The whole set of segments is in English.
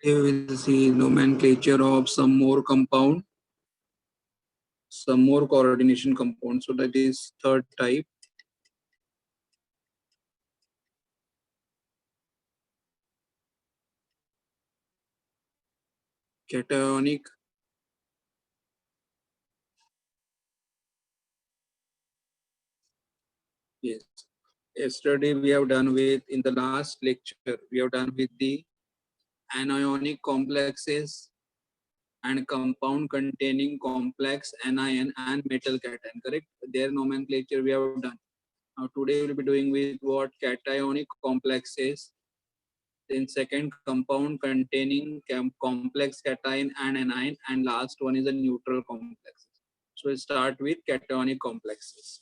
Here we will see nomenclature of some more compound, some more coordination compound. So that is third type. Cationic. Yes. Yesterday we have done with, in the last lecture, we have done with the anionic complexes and compound containing complex anion and metal cation, correct? Their nomenclature we have done. Now today we'll be doing with what? Cationic complexes. Then second, compound containing complex cation and anion, and last one is a neutral complex. So we'll start with cationic complexes.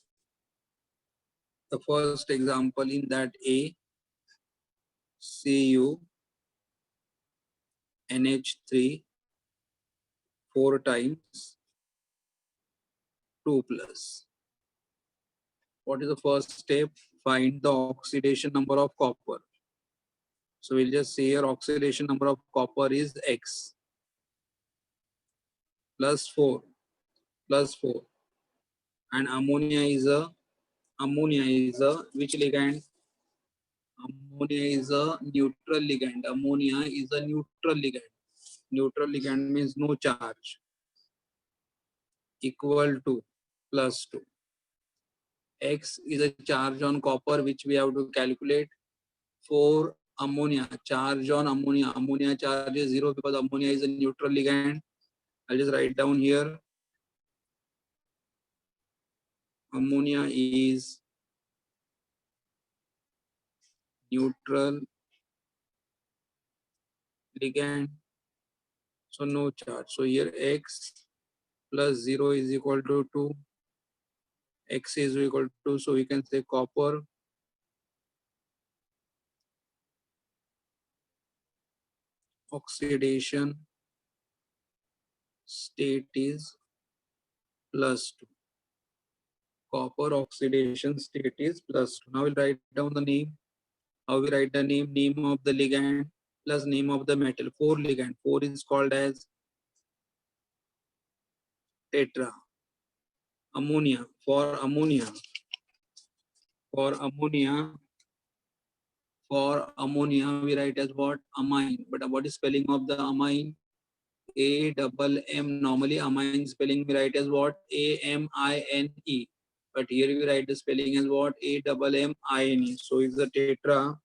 The first example in that A, Cu NH3 4 times 2 plus. What is the first step? Find the oxidation number of copper. So we'll just say here oxidation number of copper is X plus 4 plus 4. And ammonia is a which ligand? Ammonia is a neutral ligand. Ammonia is a neutral ligand. Neutral ligand means no charge. Equal to plus 2. X is a charge on copper which we have to calculate. For ammonia, charge on ammonia. Ammonia charge is 0 because ammonia is a neutral ligand. I'll just write down here. Ammonia is neutral ligand. So no charge. So here X plus 0 is equal to 2. X is equal to, so we can say copper oxidation state is plus 2. Copper oxidation state is plus 2. Now we'll write down the name. How we write the name? Name of the ligand plus name of the metal. 4 ligand. 4 is called as tetra. Ammonia. For ammonia. We write as what? Amine. But what is spelling of the amine? A-double-M. Normally amine spelling we write as what? A-M-I-N-E. But here we write the spelling as what? A-double-M-I-N-E. So it's the tetra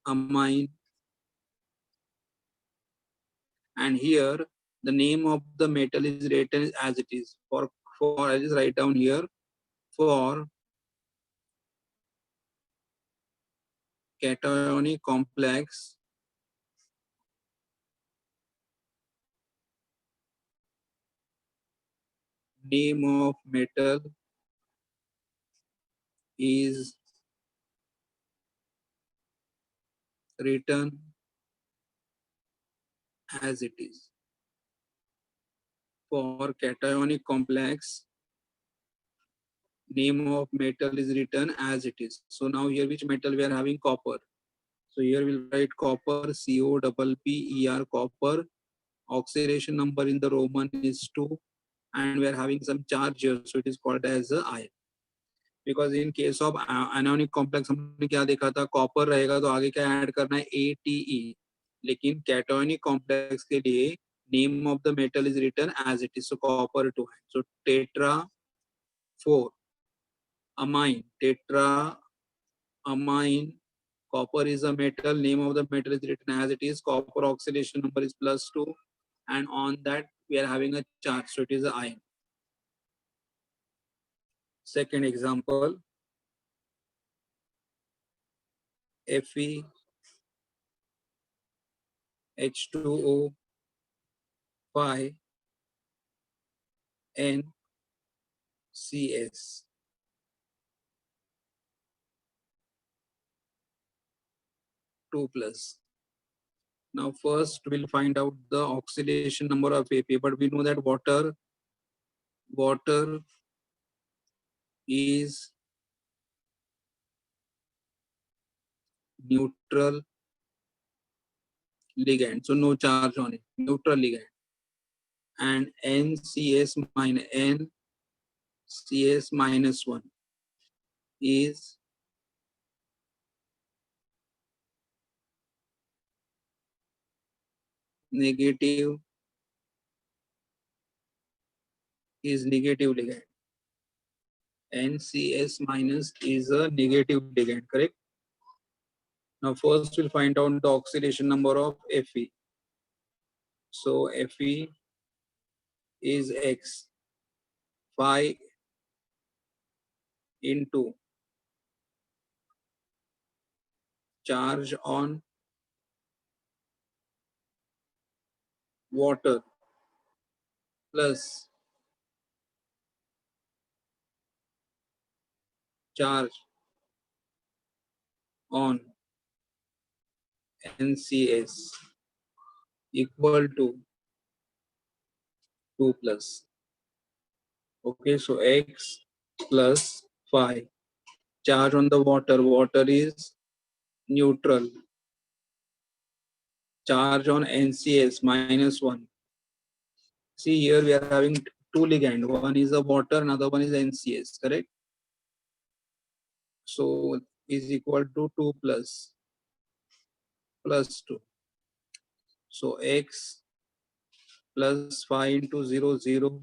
amine. And here the name of the metal is written as it is. For I just write down here, for cationic complex name of metal is written as it is. For cationic complex, name of metal is written as it is. So now here which metal we are having? Copper. So here we'll write copper, COPPER, copper. Oxidation number in the Roman is 2. And we are having some charge here, so it is called as a ion. Because in case of anionic complex हमने क्या देखा था? Copper रहेगा तो आगे क्या add करना है? ATE. लेकिन cationic complex के लिए name of the metal is written as it is. So copper 2. So tetra 4 amine. Tetra amine. Copper is a metal. Name of the metal is written as it is. Copper oxidation number is plus 2. And on that we are having a charge. So it is an ion. Second example. Fe H2O 5 NCS. Two plus. Now first we'll find out the oxidation number of Fe, but we know that water is neutral ligand, so no charge on it, neutral ligand. And NCS minus 1 is negative ligand. NCS minus is a negative ligand, correct? Now first we'll find out the oxidation number of Fe. So Fe is X, phi into charge on water plus charge on NCS equal to 2 plus. Okay, so X plus phi. Charge on the water. Water is neutral. Charge on NCS minus 1. See here we are having two ligand. One is the water, another one is NCS, correct? So is equal to 2 plus 2. So X plus phi into 0, 0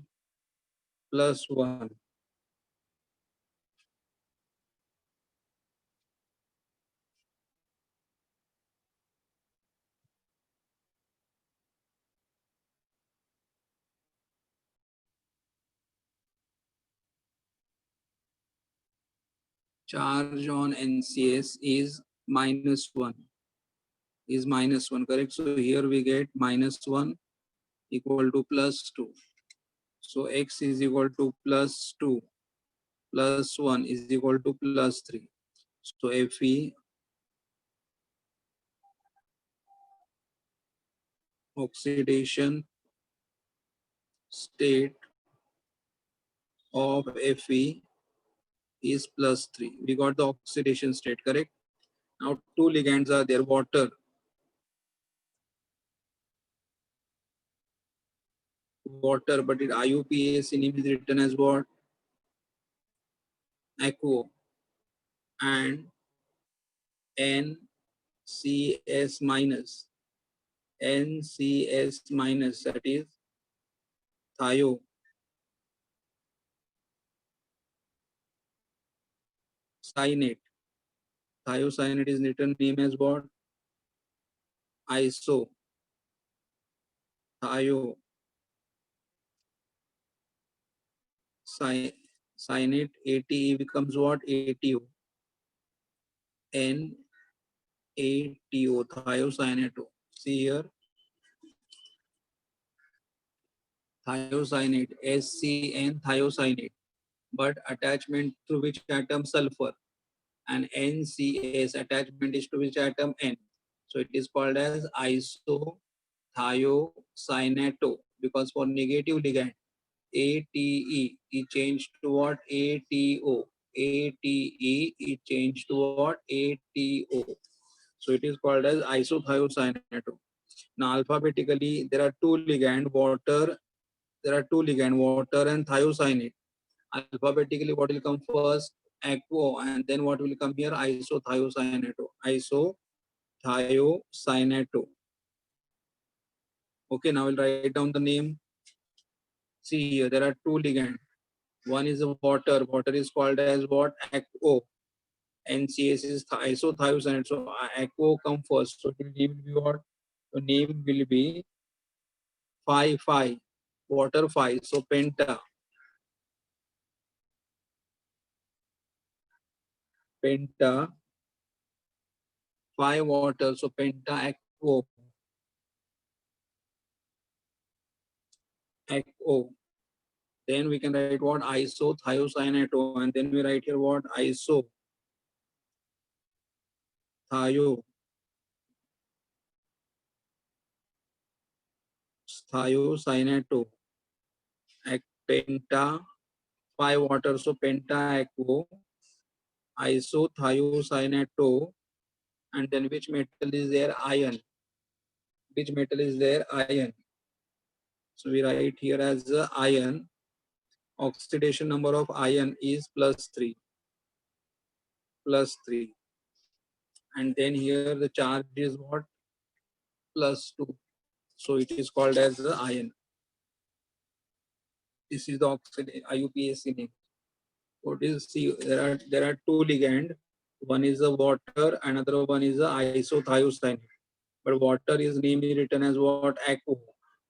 plus 1. Charge on NCS is minus 1. Is minus 1, correct? So here we get minus 1 equal to plus 2. So X is equal to plus 2 plus 1 is equal to plus 3. So Fe oxidation state of Fe is plus 3. We got the oxidation state, correct? Now two ligands are there, water, but it IUPAC name is written as what? Aquo. And NCS minus. NCS minus, that is thiocyanate. Thiocyanate is written name as what? Iso. Thiocyanate. ATE becomes what? ATO. NATO. Thiocyanate. See here. Thiocyanate. SCN thiocyanate. But attachment to which atom? Sulfur. And NCS attachment is to which atom? N. So it is called as isothiocyanato, because for negative ligand ATE is changed to what? ATO. ATE is changed to what? ATO. So it is called as isothiocyanato. Now alphabetically there are two ligand, water. There are two ligand, water and thiocyanate. Alphabetically what will come first? Aquo, and then what will come here? Isothiocyanato. Isothiocyanato. Okay, now we'll write down the name. See here, there are two ligand. One is water. Water is called as what? Aquo. NCS is isothiocyanate. So aquo come first. So the name will be what? The name will be phi. Water phi. So penta. Phi water. So penta aquo. Then we can write what? Isothiocyanato. And then we write here what? Thiocyanato. Penta, phi water. So penta aquo. Isothiocyanato. And then which metal is there? Iron. Which metal is there? Iron. So we write here as iron. Oxidation number of iron is +3. +3. And then here the charge is what? +2. So it is called as the iron. This is the IUPAC name. What is, see, there are two ligand. One is a water, another one is a isothiocyanate. But water is namely written as what? ACO.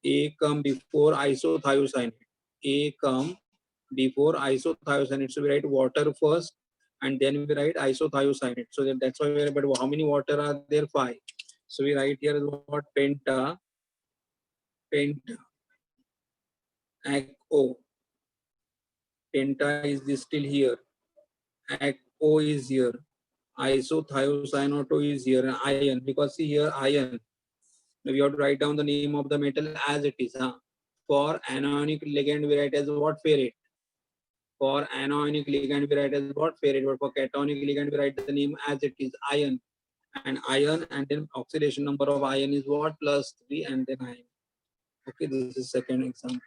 A come before isothiocyanate. A come before isothiocyanate. So we write water first, and then we write isothiocyanate. So that's why we write, but how many water are there? 5. So we write here what? Penta, ACO. Penta is this still here. ACO is here. Isothiocyanoto is here. Iron, because see here iron. We have to write down the name of the metal as it is. For anionic ligand, we write as what? Ferrate. For anionic ligand, we write as what? Ferrate. But for cationic ligand, we write the name as it is, iron. And iron, and then oxidation number of iron is what? +3, and then iron. Okay, this is second example.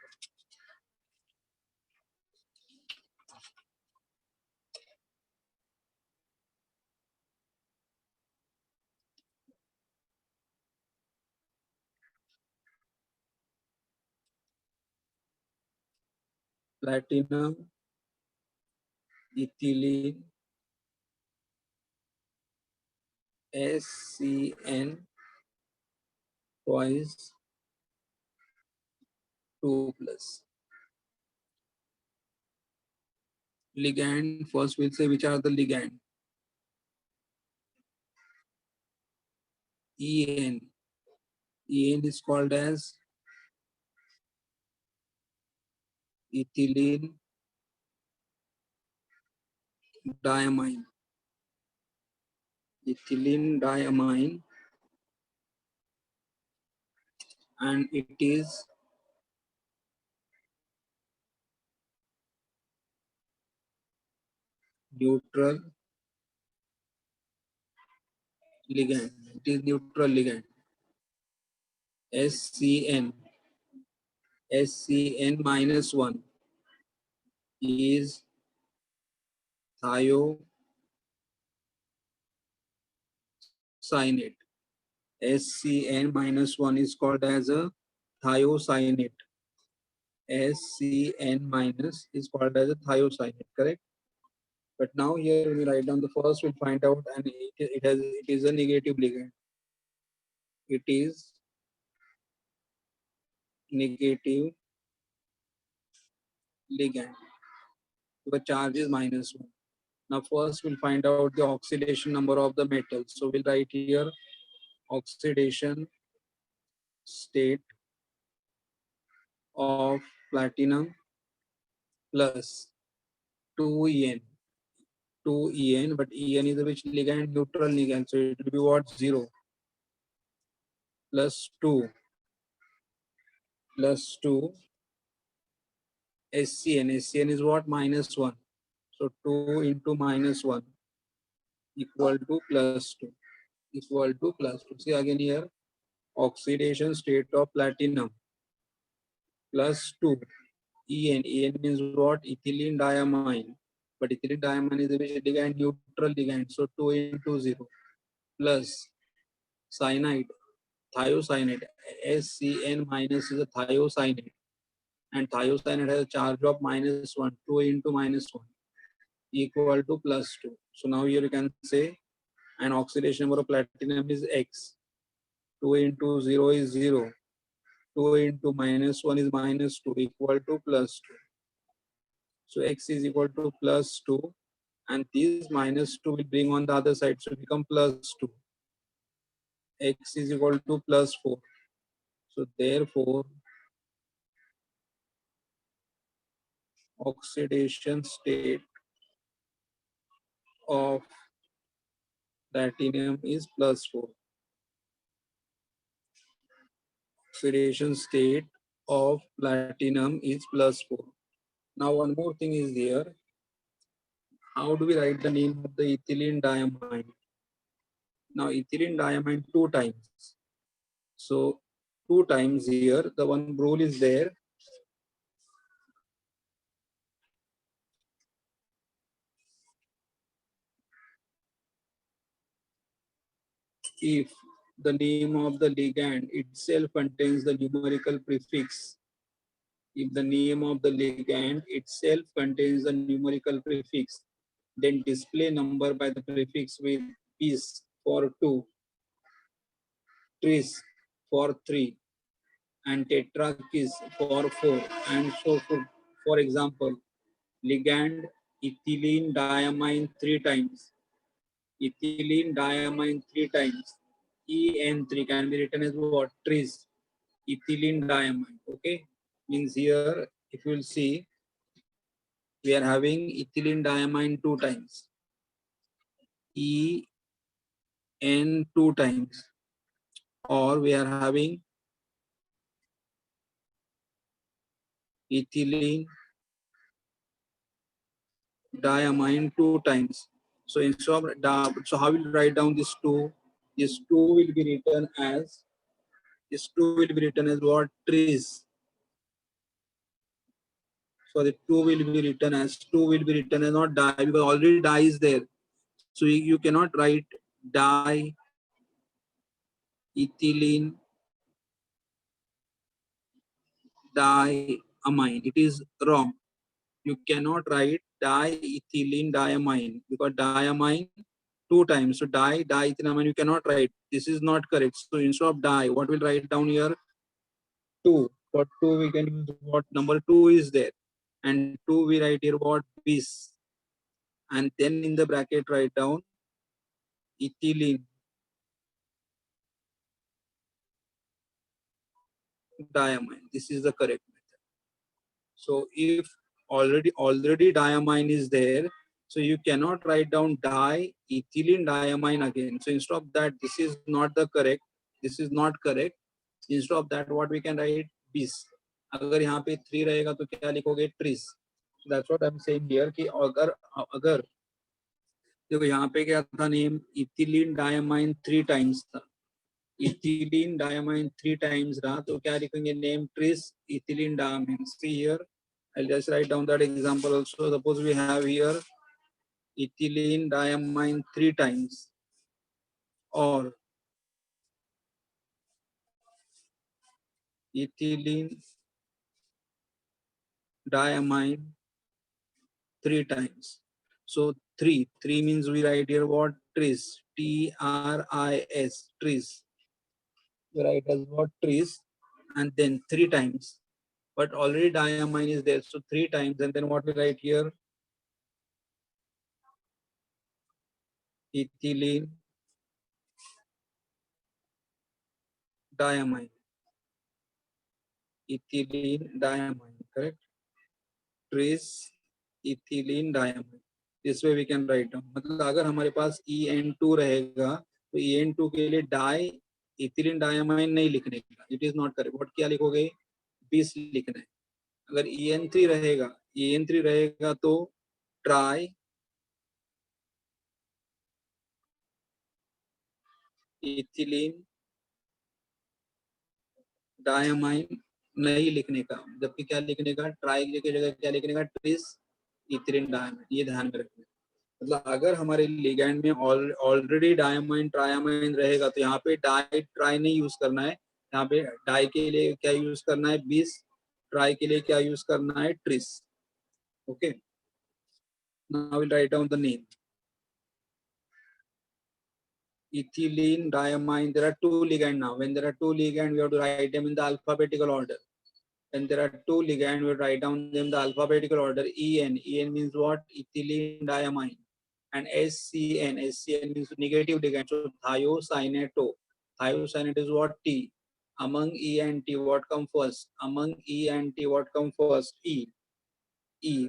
Platinum, ethylene, SCN twice 2 plus. Ligand, first we'll say which are the ligand. En. En is called as ethylene diamine. Ethylene diamine, and it is neutral ligand. It is neutral ligand. SCN. SCN minus 1 is thiocyanate. SCN minus 1 is called as a thiocyanate. SCN minus is called as a thiocyanate, correct? But now here we write down the first, we'll find out, and it is a negative ligand. It is negative ligand. The charge is -1. Now first we'll find out the oxidation number of the metal. So we'll write here oxidation state of platinum plus 2En. 2En, but En is a which ligand? Neutral ligand. So it will be what? 0 plus 2 plus 2 SCN. SCN is what? -1. So 2 into -1 equal to +2. Equal to +2. See again here, oxidation state of platinum plus 2. En. En means what? Ethylene diamine. But ethylene diamine is a which ligand? Neutral ligand. So 2 into 0 plus cyanide, thiocyanate. SCN minus is a thiocyanate. And thiocyanate has a charge of -1. 2 into -1 equal to +2. So now here you can say an oxidation number of platinum is X. 2 into 0 is 0. 2 into -1 is -2 equal to +2. So X is equal to +2, and this -2 will bring on the other side, so it become +2. X is equal to +4. So therefore, oxidation state of platinum is +4. Oxidation state of platinum is +4. Now one more thing is here. How do we write the name of the ethylene diamine? Now ethylene diamine 2 times. So 2 times here, the one rule is there. If the name of the ligand itself contains the numerical prefix, if the name of the ligand itself contains the numerical prefix, then display number by the prefix with bis for 2, tris for 3, and tetrakis for 4, and so forth. For example, ligand ethylene diamine 3 times. Ethylene diamine 3 times. En3 can be written as what? Tris. Ethylene diamine. Okay. Means here, if you will see, we are having ethylene diamine 2 times. En 2 times. Or we are having ethylene diamine 2 times. So instead of so how will write down this two? This two will be written as what? Trees. So the two will be written as not die, because already die is there. So you cannot write di ethylene diamine. It is wrong. You cannot write diethylene diamine, because diamine 2 times. So diethylamine you cannot write. This is not correct. So instead of di, what we'll write down here? 2. For 2 we can use what? Number 2 is there. And 2 we write here what? Bis. And then in the bracket write down ethylene diamine. This is the correct method. So if already diamine is there, so you cannot write down diethylene diamine again. So instead of that, this is not the correct. This is not correct. Instead of that, what we can write? Bis. अगर यहाँ पे 3 रहेगा तो क्या लिखोगे? Tris. That's what I'm saying here कि अगर देखो यहाँ पे क्या था नेम? इथिलीन डायमाइन 3 times था. इथिलीन डायमाइन 3 times रहा तो क्या लिखेंगे? Name tris ethylene diamine. See here, I'll just write down that example also. Suppose we have here ethylene diamine 3 times, or ethylene diamine 3 times. So 3 means we write here what? Tris. Tris. Tris. We write as what? Tris. And then 3 times. But already diamine is there. So 3 times. And then what we write here? Ethylene diamine. Ethylene diamine. Correct? Tris ethylene diamine. This way we can write down. मतलब अगर हमारे पास En2 रहेगा तो En2 के लिए die ethylene diamine नहीं लिखने का. It is not correct. What क्या लिखोगे? 20 लिखना है. अगर En3 रहेगा तो ट्राई इथिलीन डायमाइन नहीं लिखने का. जबकि क्या लिखने का? ट्राई की जगह क्या लिखने का? Tris ethylene diamine. ये ध्यान में रखना. मतलब अगर हमारे लिगैंड में ऑलरेडी डायमाइन ट्रायामाइन रहेगा तो यहाँ पे डाई ट्राई नहीं यूज करना है. यहाँ पे डाई के लिए क्या यूज करना है? 20. ट्राई के लिए क्या यूज करना है? Tris. Okay. Now will write down the name. ethylene diamine. There are 2 ligand now. When there are 2 ligand, we have to write them in the alphabetical order. When there are 2 ligand, we write down them in the alphabetical order. En means what? Ethylene diamine. And SCN means negative ligand. So thiocyaneto. Thiocyaneto is what? T. Among E and T, what come first? Among E and T, what come first? E.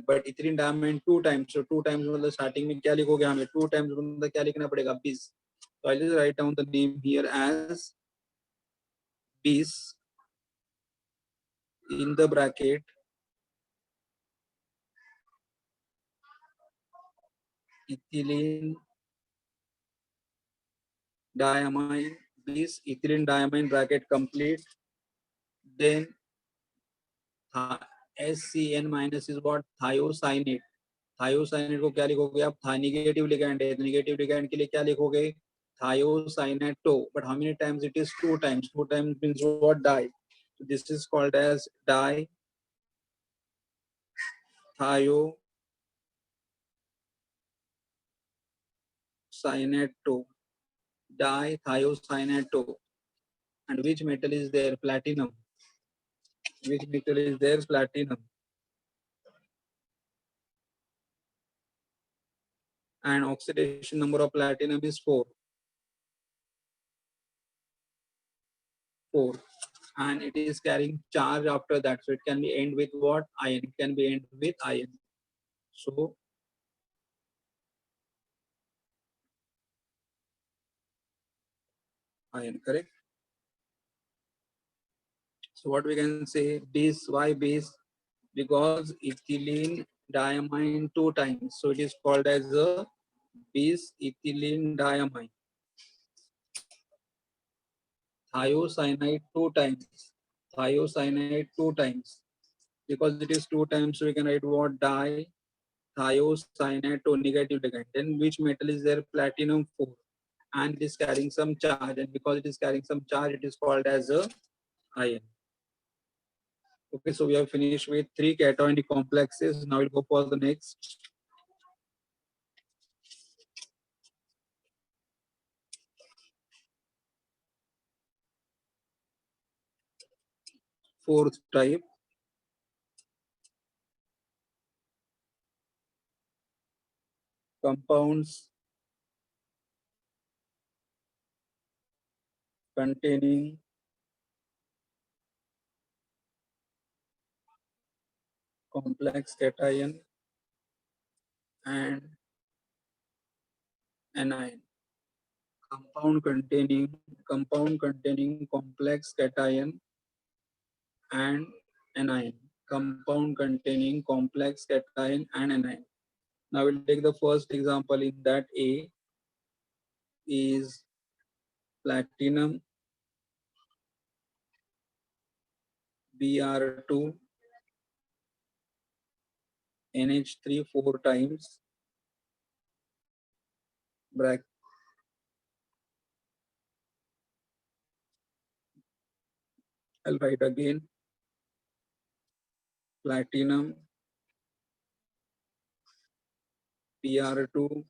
But ethylene diamine 2 times. So 2 times मतलब starting में क्या लिखोगे? हमें 2 times मतलब क्या लिखना पड़ेगा? Bis. So I'll just write down the name here as bis in the bracket ethylene diamine, bis ethylene diamine bracket complete. Then SCN minus is what? Thiocyanate. Thiocyanate को क्या लिखोगे आप? था निगेटिव लिगैंड है, निगेटिव लिगैंड के लिए क्या लिखोगे? Thiocyanato. But how many times it is? Two times. Two times means what? Di. So this is called as dithiocyaneto. Dithiocyaneto. And which metal is there? Platinum. Which metal is there? Platinum. And oxidation number of platinum is 4. 4. And it is carrying charge after that. So it can be end with what? Ion. It can be end with ion. So ion, correct? So what we can say? Base. Why base? Because ethylene diamine 2 times. So it is called as a bis ethylene diamine. Thiocyanate 2 times. Thiocyanate 2 times. Because it is 2 times, so we can write what? Thiocyanate to negative ligand. Then which metal is there? Platinum 4. And it is carrying some charge. And because it is carrying some charge, it is called as a ion. Okay, so we have finished with 3 cationic complexes. Now we'll go for the next. Fourth type. Compounds containing complex cation and anion. Compound containing complex cation and anion. Compound containing complex cation and anion. Now we'll take the first example. In that, A is platinum, Br2, NH3 4 times, bracket. I'll write again. Platinum, Br2,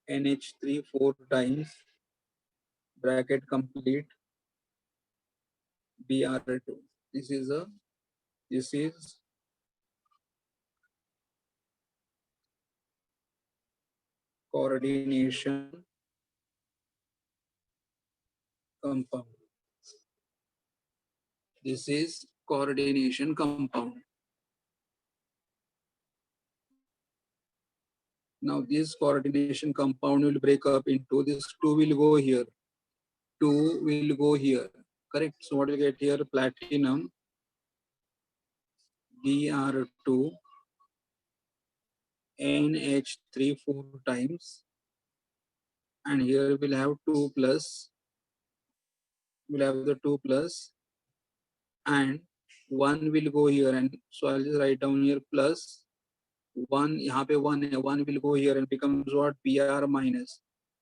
NH3 4 times, bracket complete, Br2. This is coordination compound. This is coordination compound. Now this coordination compound will break up into this. 2 will go here. 2 will go here. Correct. So what we get here? Platinum, Br2, NH3 4 times. And here we'll have 2 plus. We'll have the 2 plus. And 1 will go here. And so I'll just write down here plus. 1, यहाँ पे 1 है. 1 will go here and becomes what? Br minus.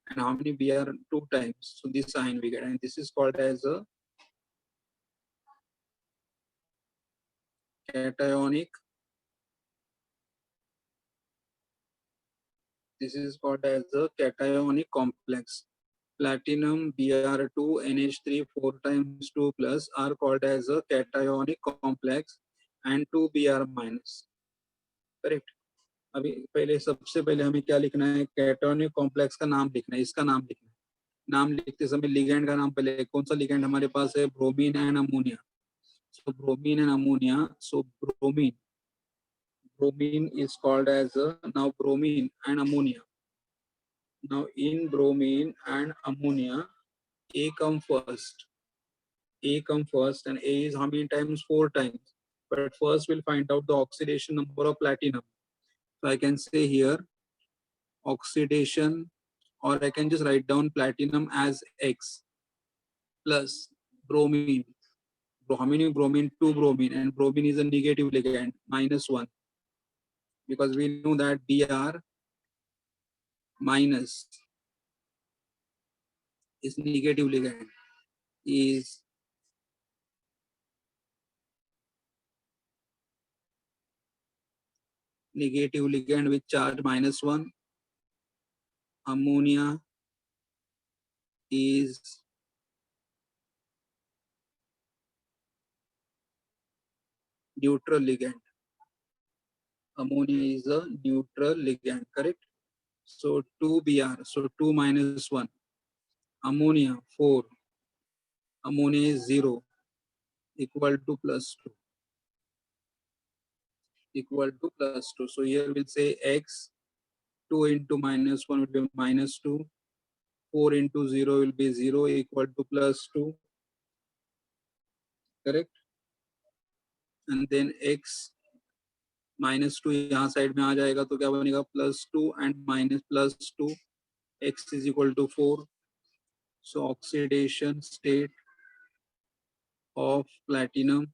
And how many Br? 2 times. So this sign we get. And this is called as a cationic. This is called as a cationic complex. Platinum, Br2, NH3 4 times 2 plus are called as a cationic complex and 2 Br minus. Correct. अभी पहले सबसे पहले हमें क्या लिखना है? Cationic complex का नाम लिखना है, इसका नाम लिखना है. नाम लिखते समय लिगैंड का नाम पहले. कौन सा लिगैंड हमारे पास है? Bromine and ammonia. So bromine and ammonia. So bromine is called as now bromine and ammonia. Now in bromine and ammonia, A come first. A come first, and A is how many times? 4 times. But first we'll find out the oxidation number of platinum. So I can say here oxidation or I can just write down platinum as X plus bromine. How many bromine? 2 bromine, and bromine is a negative ligand, -1, because we know that Br minus is negative ligand, is negative ligand with charge -1. Ammonia is neutral ligand. Ammonia is a neutral ligand, correct? So 2Br, so 2 minus 1. Ammonia 4. Ammonia is 0, equal to +2. Equal to +2. So here we'll say X, 2 into -1 will be -2. 4 into 0 will be 0, equal to +2. Correct? And then X -2 यहाँ side में आ जाएगा तो क्या बनेगा, +2 and -+2. X is equal to 4. So oxidation state of platinum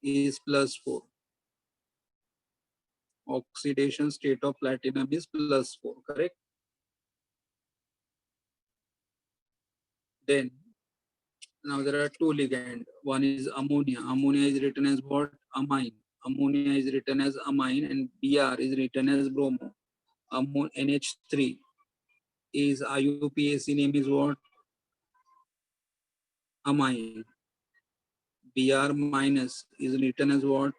is +4. Oxidation state of platinum is +4, correct? Then now there are two ligands. One is ammonia. Ammonia is written as what? Amine. Ammonia is written as amine, and Br is written as bromo. NH3 is IUPAC name is what? Amine. Br minus is written as what?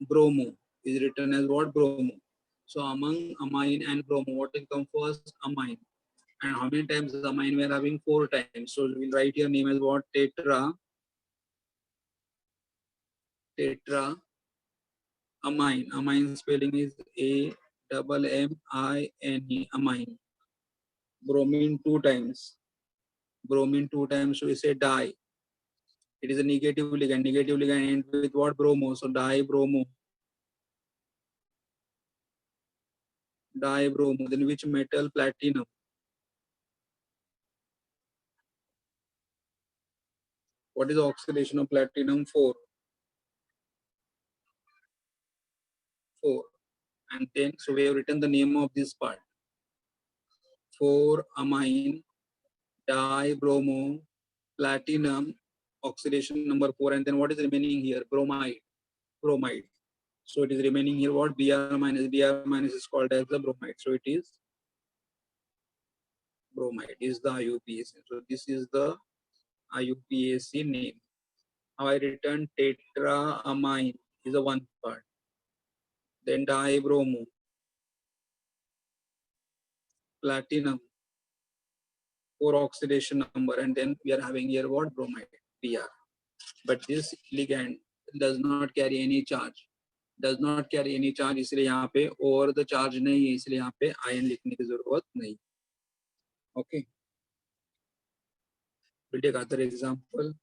Bromo. Is written as what? Bromo. So among amine and bromo, what will come first? Amine. And how many times amine we are having? 4 times. So we'll write your name as what? Tetra amine. Amine spelling is AMMINE. Amine. Bromine 2 times. Bromine 2 times. So we say di. It is a negative ligand. Negative ligand ends with what? Bromo. So dibromo. Dibromo. Then which metal? Platinum. What is the oxidation of platinum? 4. 4. And then, so we have written the name of this part. 4 amine dibromo platinum, oxidation number 4, and then what is remaining here? Bromide. So it is remaining here what? Br minus. Br minus is called as the bromide. So it is bromide is the IUPAC. So this is the IUPAC name. Now I written tetramine is the one part. Then dibromo, platinum, 4 oxidation number, and then we are having here what? Bromide, Br. But this ligand does not carry any charge. Does not carry any charge, इसलिए यहाँ पे over the charge नहीं है, इसलिए यहाँ पे ion लिखने की जरूरत नहीं. Okay. We'll take other example.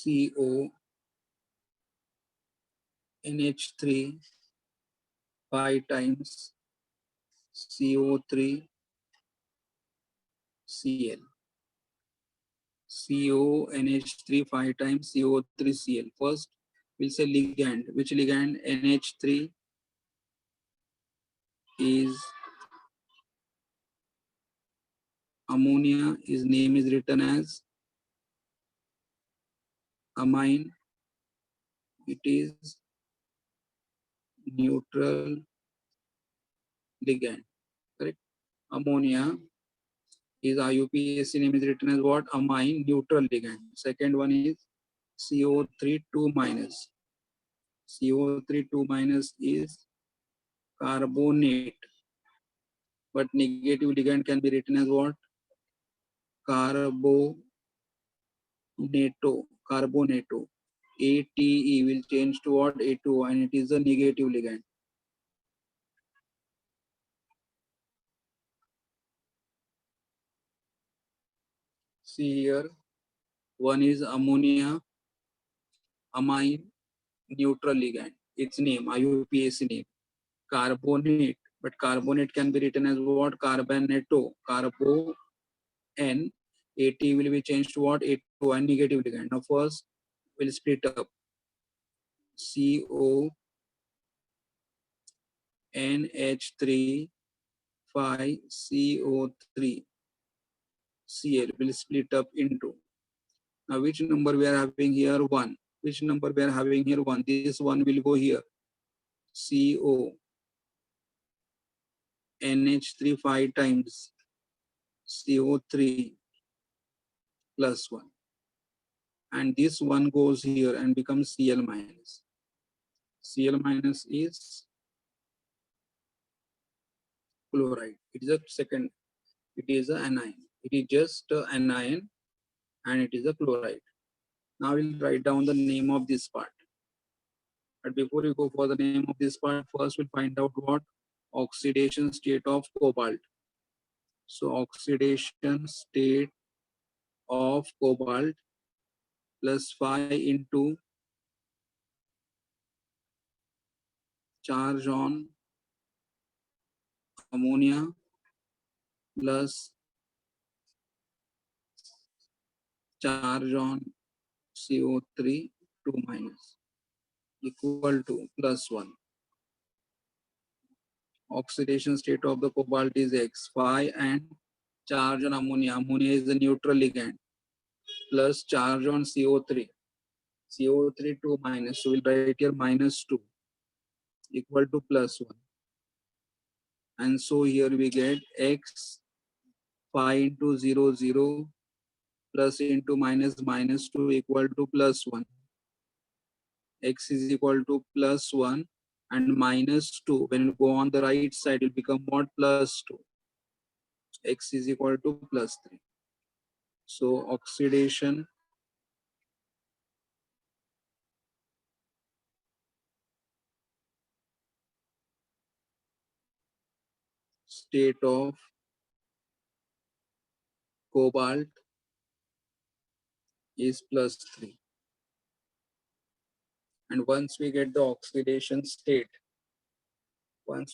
CO NH3 5 times CO3 Cl. CO NH3 5 times CO3 Cl. First, we'll say ligand. Which ligand? NH3 is ammonia. His name is written as amine. It is neutral ligand. Correct? Ammonia is IUPAC name is written as what? Amine neutral ligand. Second one is CO3 2 minus. CO3 2 minus is carbonate. But negative ligand can be written as what? Carbonato. Carbonato. ATE will change to what? A2, and it is a negative ligand. See here, one is ammonia amine neutral ligand. Its name, IUPAC name. Carbonate, but carbonate can be written as what? Carbonato. Carbo N. AT will be changed to what? A2, a negative ligand. Now first we'll split up CO NH3 5 CO3 Cl will split up into. Now which number we are having here? 1. Which number we are having here? 1. This one will go here. CO NH3 5 times CO3 plus 1. And this one goes here and becomes Cl minus. Cl minus is chloride. It is a second, it is an anion. It is just an anion and it is a chloride. Now we'll write down the name of this part. But before we go for the name of this part, first we'll find out what oxidation state of cobalt. So oxidation state of cobalt plus 5 into charge on ammonia plus charge on CO3 2 minus equal to plus 1. Oxidation state of the cobalt is X. 5 and charge on ammonia. Ammonia is the neutral ligand plus charge on CO3. CO3 2 minus. So we'll write here minus 2 equal to plus 1. And so here we get X 5 into 0, 0 plus into minus minus 2 equal to plus 1. X is equal to plus 1 and minus 2. When you go on the right side, it will become what? Plus 2. X is equal to plus 3. So oxidation state of cobalt is plus 3. And once we get the oxidation state, we'll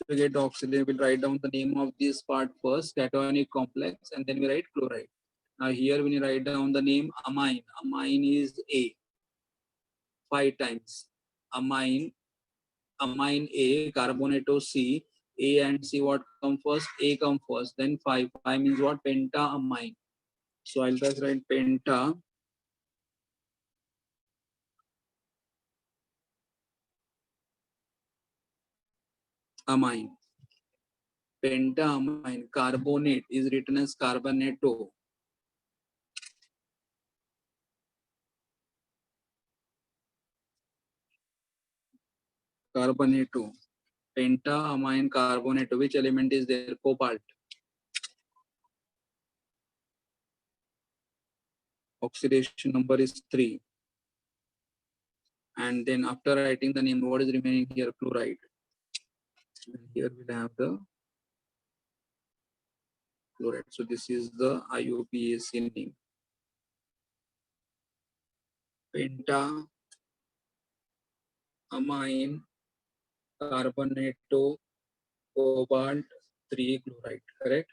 write down the name of this part first, cationic complex, and then we write chloride. Now here when you write down the name amine, amine is A, 5 times. Amine A, carbonato C, A and C what come first? A come first, then 5. 5 means what? Pentaamine. So I'll just write penta amine. Pentaamine. Carbonate is written as carbonato. Carbonato. Pentaamine carbonato. Which element is there? Cobalt. Oxidation number is 3. And then after writing the name, what is remaining here? Chloride. And here we'll have the chloride. So this is the IUPAC name. Pentaamine carbonato cobalt 3 chloride, correct?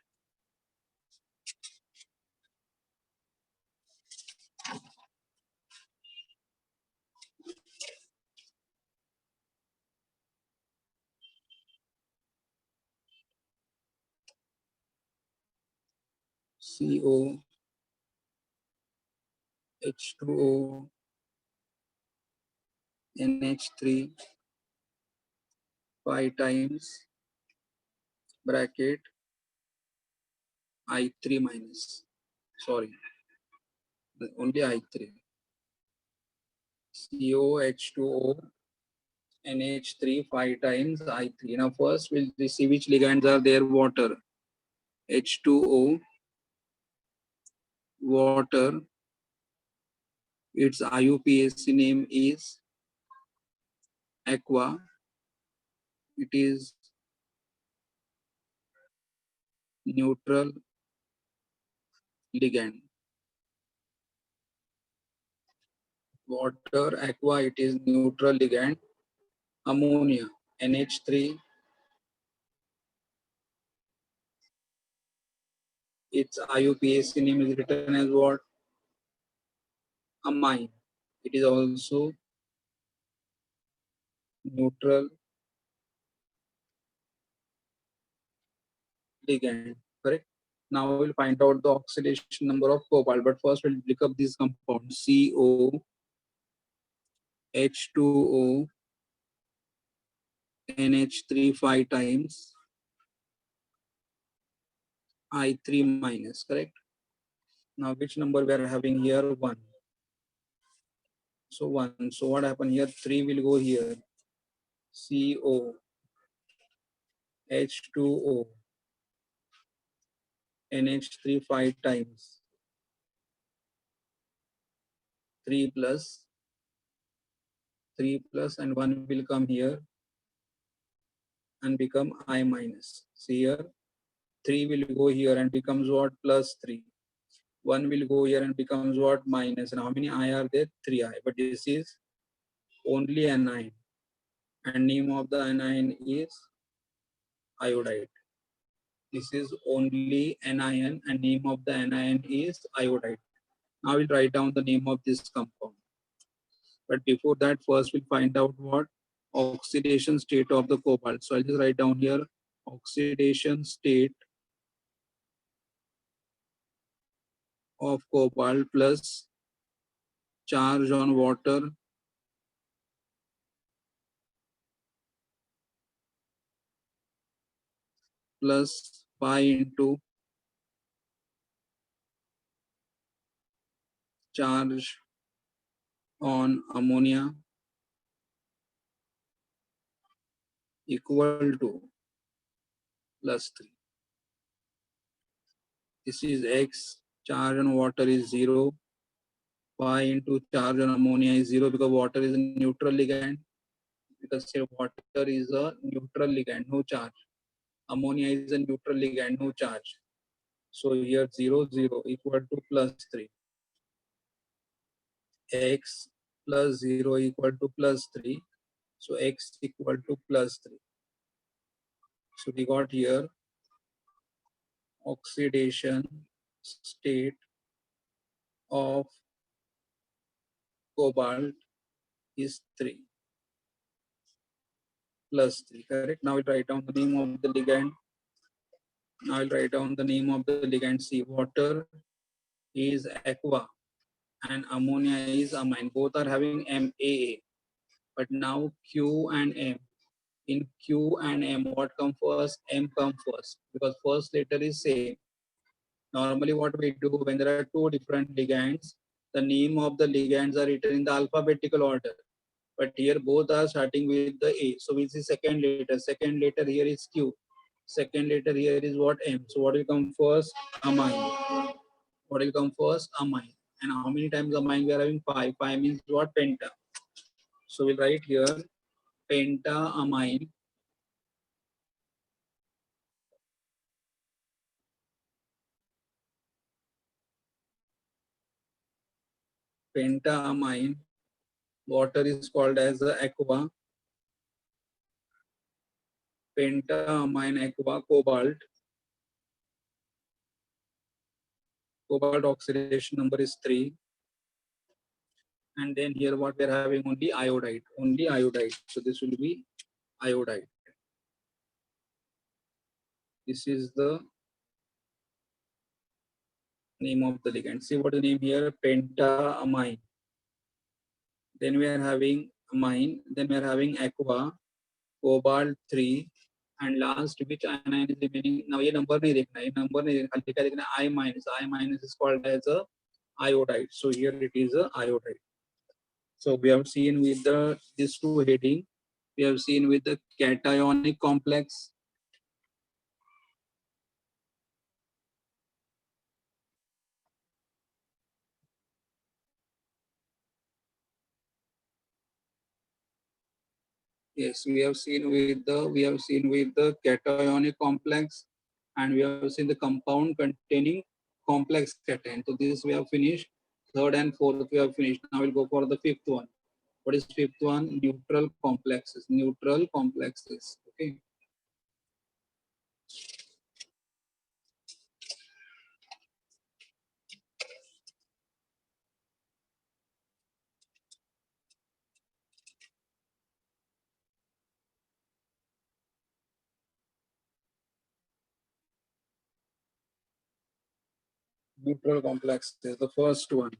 CO H2O NH3 5 times bracket I3 minus. Sorry, only I3. CO H2O NH3 5 times I3. Now first we'll see which ligands are there. Water. H2O water. Its IUPAC name is aqua. It is neutral ligand. Water, aqua, it is neutral ligand. Ammonia, NH3, its IUPAC name is written as what? Amine. It is also neutral ligand, correct? Now we'll find out the oxidation number of cobalt, but first we'll look up these compounds. CO, H2O, NH3 5 times, I3 minus, correct? Now which number we are having here? 1. So 1. So what happened here? 3 will go here. CO, H2O, NH3 5 times, 3 plus, 3 plus, and 1 will come here and become I minus. See here, 3 will go here and becomes what? Plus 3. 1 will go here and becomes what? Minus. And how many I are there? 3I. But this is only anion. And name of the anion is iodide. This is only anion and name of the anion is iodide. Now we'll write down the name of this compound. But before that, first we'll find out what? Oxidation state of the cobalt. So I'll just write down here oxidation state of cobalt plus charge on water plus pi into charge on ammonia equal to plus 3. This is X, charge on water is 0, pi into charge on ammonia is 0 because water is a neutral ligand. Because say water is a neutral ligand, no charge. Ammonia is a neutral ligand, no charge. So here 0, 0 equal to plus 3. X plus 0 equal to plus 3. So X equal to plus 3. So we got here oxidation state of cobalt is 3 plus 3, correct? Now we'll write down the name of the ligand. Now I'll write down the name of the ligand. See, water is aqua and ammonia is amine. Both are having MAA. But now Q and M. In Q and M, what come first? M come first because first letter is same. Normally what we do when there are two different ligands, the name of the ligands are written in the alphabetical order. But here both are starting with the A. So we see second letter. Second letter here is Q. Second letter here is what? M. So what will come first? Amine. What will come first? Amine. And how many times amine we are having? 5. 5 means what? Penta. So we'll write here pentaamine pentaamine. Water is called as the aqua. Pentaamine aqua cobalt. Cobalt oxidation number is 3. And then here what we are having only iodide. Only iodide. So this will be iodide. This is the name of the ligand. See what the name here? Pentaamine. Then we are having amine. Then we are having aqua, cobalt 3. And last which anion is remaining? Now ये number नहीं देखना, ये number नहीं देखना, खाली क्या देखना? I minus. I minus is called as a iodide. So here it is a iodide. So we have seen with the these two heading. We have seen with the cationic complex. Yes, we have seen with the cationic complex, and we have seen the compound containing complex cation. So this we have finished. third and fourth we have finished. Now we'll go for the fifth one. What is fifth one? Neutral complexes. Neutral complexes. Okay. Neutral complexes. The first one.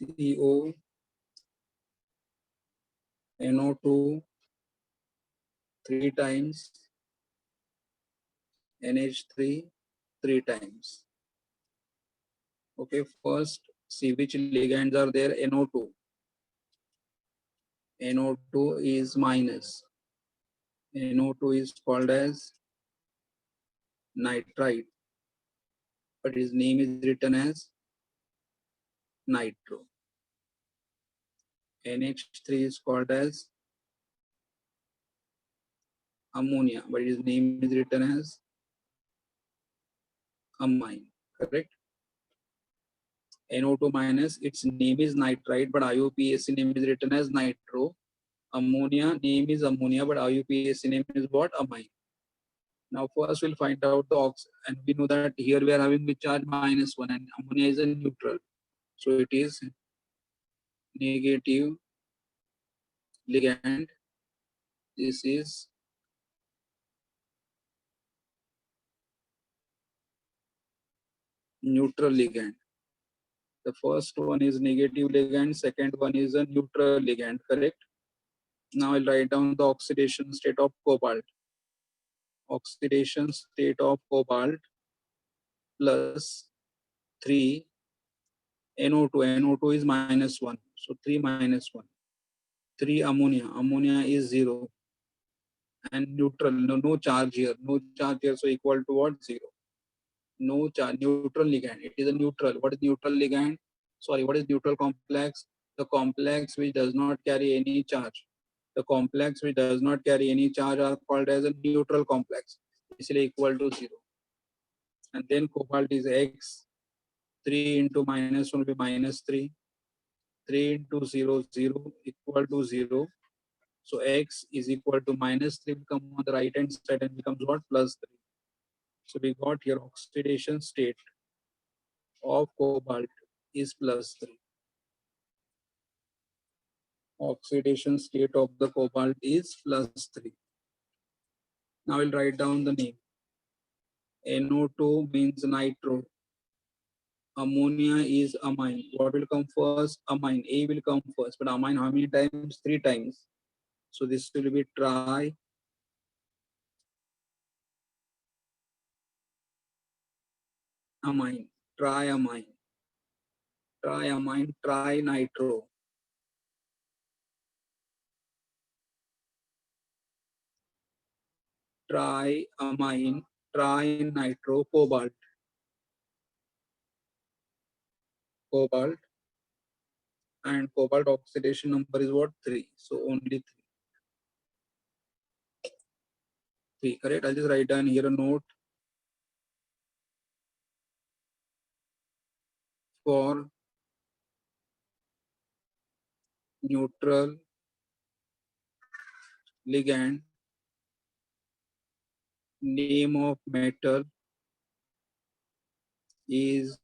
CO, NO2, 3 times, NH3, 3 times. Okay, first see which ligands are there. NO2. NO2 is minus. NO2 is called as nitrite, but his name is written as nitro. NH3 is called as ammonia, but his name is written as amine, correct? NO2 minus, its name is nitrite, but IUPAC name is written as nitro. Ammonia name is ammonia, but IUPAC name is what? Amine. Now first we'll find out the ox, and we know that here we are having the charge -1, and ammonia is a neutral. So it is negative ligand. This is neutral ligand. The first one is negative ligand, second one is a neutral ligand, correct? Now I'll write down the oxidation state of cobalt. Oxidation state of cobalt plus 3 NO2. NO2 is -1. So 3 -1. 3 ammonia. Ammonia is 0. And neutral. No charge here. No charge here. So equal to what? 0. No charge. Neutral ligand. It is a neutral. What is neutral ligand? Sorry, what is neutral complex? The complex which does not carry any charge. The complex which does not carry any charge are called as a neutral complex. Basically equal to 0. And then cobalt is X. 3 into -1 will be -3. 3 into 0, 0 equal to 0. So X is equal to -3 will come on the right hand side and becomes what? +3. So we got here oxidation state of cobalt is +3. Oxidation state of the cobalt is +3. Now we'll write down the name. NO2 means nitro. Ammonia is amine. What will come first? Amine. A will come first. But amine how many times? 3 times. So this will be tri amine. Triamine. Triamine. Trinitro. Triamine. Trinitro. Cobalt. Cobalt. And cobalt oxidation number is what? 3. So only 3. Correct? I'll just write down here a note for neutral ligand. Name of metal is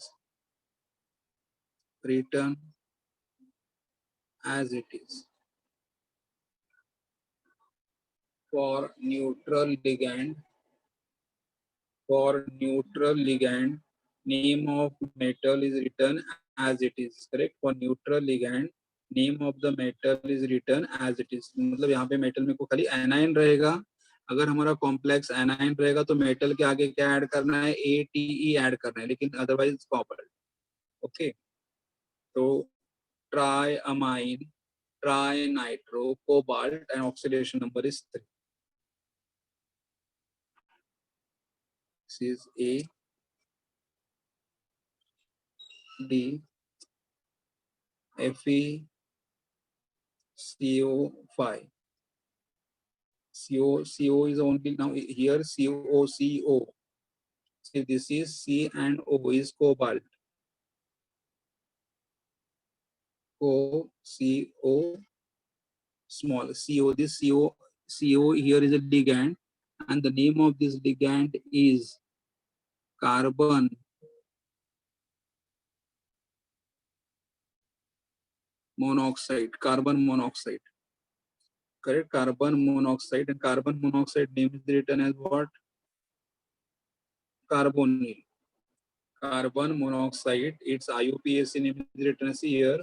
written as it is. For neutral ligand, name of metal is written as it is. Correct? For neutral ligand, name of the metal is written as it is. मतलब यहाँ पे metal में को खाली A9 रहेगा. अगर हमारा complex A9 रहेगा तो मेटल के आगे क्या ऐड करना है? ATE ऐड करना है, लेकिन अदरवाइज कॉपर. ओके, तो triamine, trinitro, cobalt, and oxidation number is 3. This is A, D, Fe, CO5. CO is only now here COCO. See, this is C and O is cobalt. CO small CO. This CO here is a ligand, and the name of this ligand is carbon monoxide. Carbon monoxide. Correct? Carbon monoxide, and carbon monoxide name is written as what? Carbonyl. Carbon monoxide. Its IUPAC name is written as here.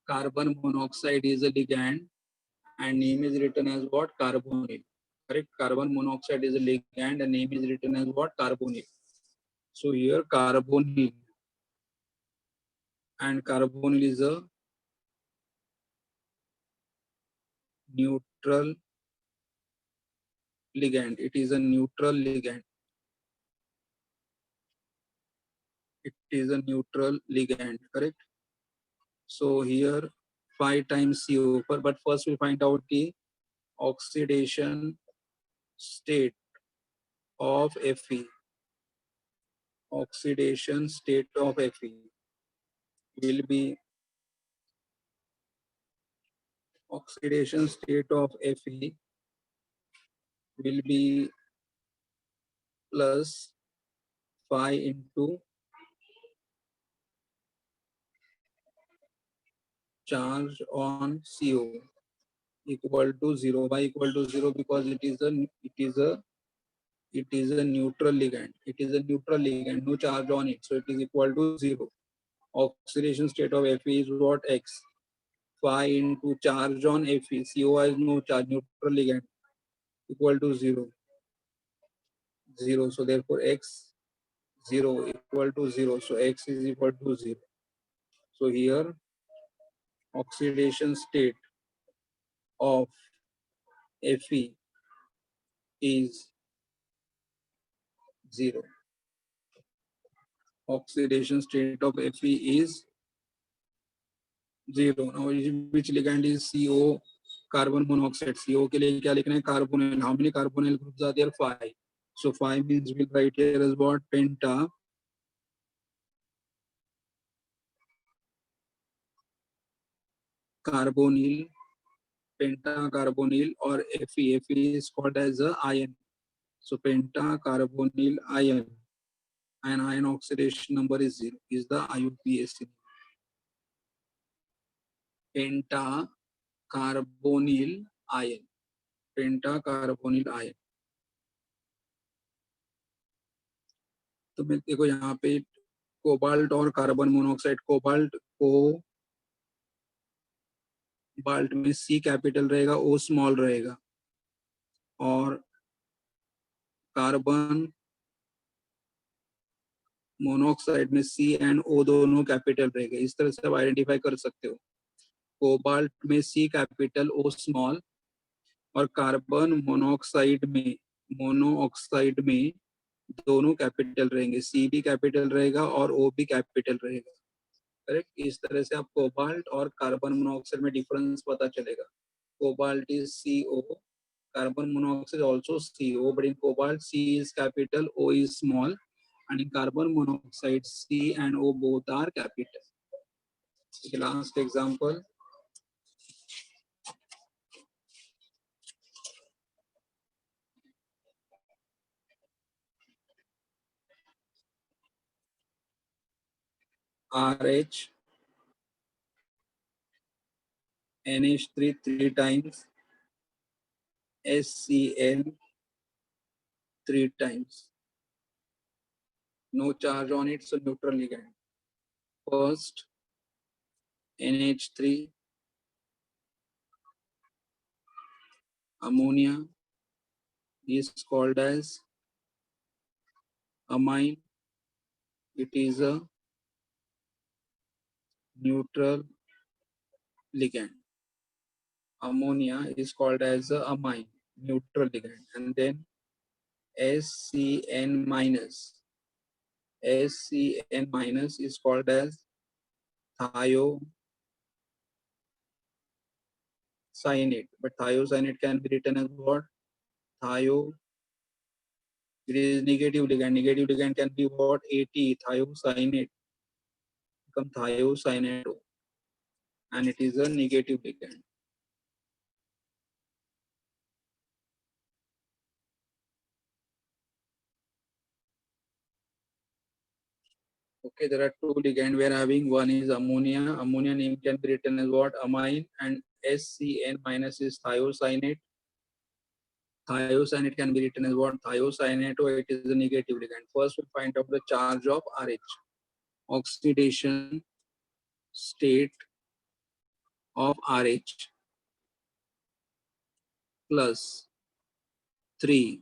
Carbon monoxide is a ligand, and name is written as what? Carbonyl. Correct? Carbon monoxide is a ligand, and name is written as what? Carbonyl. So here carbonyl, and carbonyl is a neutral ligand. It is a neutral ligand. It is a neutral ligand, correct? So here 5 times CO, but first we find out the oxidation state of Fe. Oxidation state of Fe will be oxidation state of Fe will be plus 5 into charge on CO equal to 0. Why equal to 0? Because it is a neutral ligand. It is a neutral ligand, no charge on it, so it is equal to 0. Oxidation state of Fe is what? X. 5 into charge on Fe. CO has no charge, neutral ligand, equal to 0. 0. So therefore X 0 equal to 0. So X is equal to 0. So here oxidation state of Fe is 0. Oxidation state of Fe is 0. Now which ligand is CO? Carbon monoxide. CO के लिए क्या लिखना है? Carbonyl. How many carbonyl groups are there? 5. So 5 means we'll write here as what? Penta. Carbonyl. Penta carbonyl or Fe. Fe is called as a ion. So penta carbonyl ion. And ion oxidation number is 0. Is the IUPAC. Penta carbonyl ion. Penta carbonyl ion. तो मैं देखो यहाँ पे cobalt और carbon monoxide. Cobalt में C capital रहेगा, O small रहेगा, और कार्बन मोनोऑक्साइड में C एंड O दोनों कैपिटल रहेगा. इस तरह से आप आइडेंटिफाई कर सकते हो. कोबाल्ट में C कैपिटल, O स्मॉल, और कार्बन मोनोऑक्साइड में दोनों कैपिटल रहेंगे. C भी कैपिटल रहेगा और O भी कैपिटल रहेगा. करेक्ट? इस तरह से आप कोबाल्ट और कार्बन मोनोऑक्साइड में डिफरेंस पता चलेगा. Cobalt is CO, carbon monoxide also CO, but in cobalt C is capital, O is small, and in carbon monoxide C and O both are capital. The last example. RH NH3 3 times, SCl 3 times. No charge on it, so neutral ligand. First NH3, ammonia is called as amine. It is a neutral ligand. Ammonia is called as a amine, neutral ligand. And then SCN minus. SCN minus is called as thiocyanate. But thiocyanate can be written as what? Thiocyanate. It is negative ligand. Negative ligand can be what? AT, thiocyanate, become thiocyanate, and it is a negative ligand. Okay, there are two ligands we are having. One is ammonia. Ammonia name can be written as what? Amine, and SCN minus is thiocyanate. Thiocyanate can be written as what? Thiocyanate. It is a negative ligand. First, we find out the charge of RH. Oxidation state of RH plus 3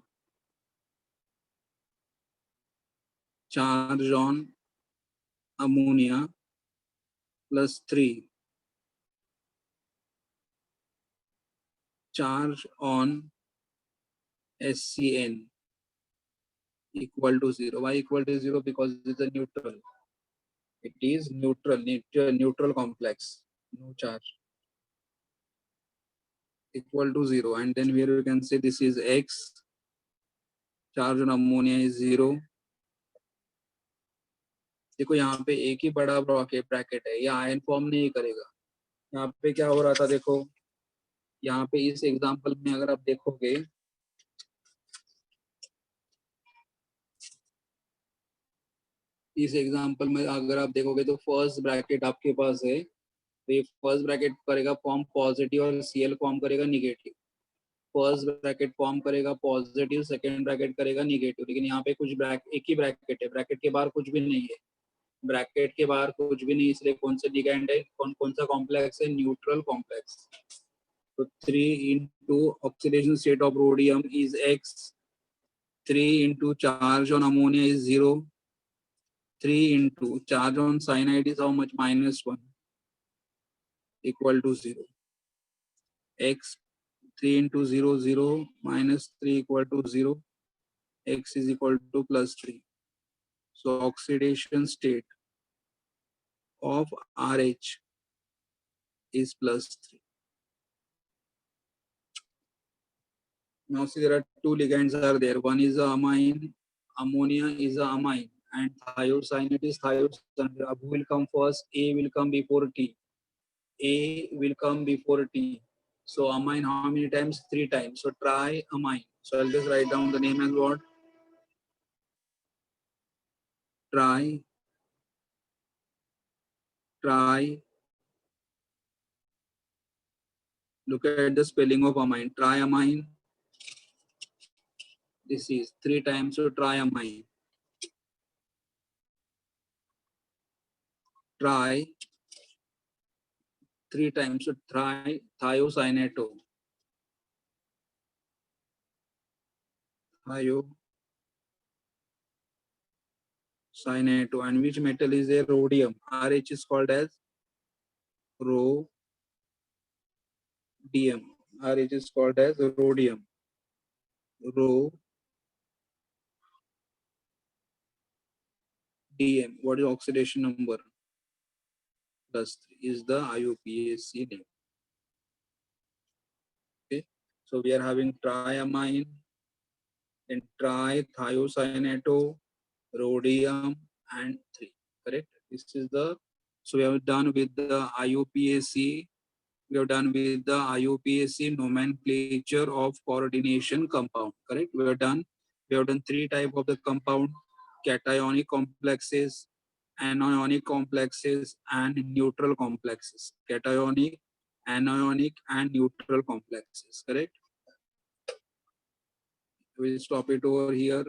charge on ammonia plus 3 charge on SCN equal to 0. Why equal to 0? Because it's a neutral. It is neutral complex. No charge. Equal to 0. And then here you can say this is X. Charge on ammonia is 0. देखो यहाँ पे एक ही बड़ा bracket है, ये ion form नहीं करेगा. यहाँ पे क्या हो रहा था देखो, यहाँ पे इस एग्जांपल में अगर आप देखोगे, इस एग्जांपल में अगर आप देखोगे तो फर्स्ट ब्रैकेट आपके पास है, तो ये फर्स्ट ब्रैकेट करेगा फॉर्म पॉजिटिव और Cl फॉर्म करेगा निगेटिव. फर्स्ट ब्रैकेट फॉर्म करेगा पॉजिटिव, सेकंड ब्रैकेट करेगा निगेटिव. लेकिन यहाँ पे कुछ एक ही ब्रैकेट है, ब्रैकेट के बाहर कुछ भी नहीं है, ब्रैकेट के बाहर कुछ भी नहीं, इसलिए कौन सा लिगैंड है, कौन सा कॉम्प्लेक्स है? Neutral complex. तो 3 into oxidation state of rhodium is X, 3 into charge on ammonia is 0, 3 into charge on cyanide is how much? -1 equal to 0. X 3 into 0, 0 minus 3 equal to 0. X is equal to +3. So oxidation state of RH is +3. Now see, there are two ligands are there. One is a amine, ammonia is a amine, and thiocyanate is thiocyanate. Who will come first? A will come before T. A will come before T. So amine how many times? 3 times. So triamine. So I'll just write down the name as what? Tri. Look at the spelling of amine. Triamine. This is 3 times. So triamine. Tri. 3 times. So thiocyanate. Thiocyanate. And which metal is there? Rhodium. RH is called as rhodium. RH is called as rhodium. DM. What is oxidation number? +3 is the IUPAC name. Okay. So we are having triamine, then trithiocyanate, rhodium, and 3. Correct. This is the. So we have done with the IUPAC. We have done with the IUPAC nomenclature of coordination compound. Correct. We have done 3 type of the compound: cationic complexes, anionic complexes, and neutral complexes. Cationic, anionic, and neutral complexes. Correct. We'll stop it over here.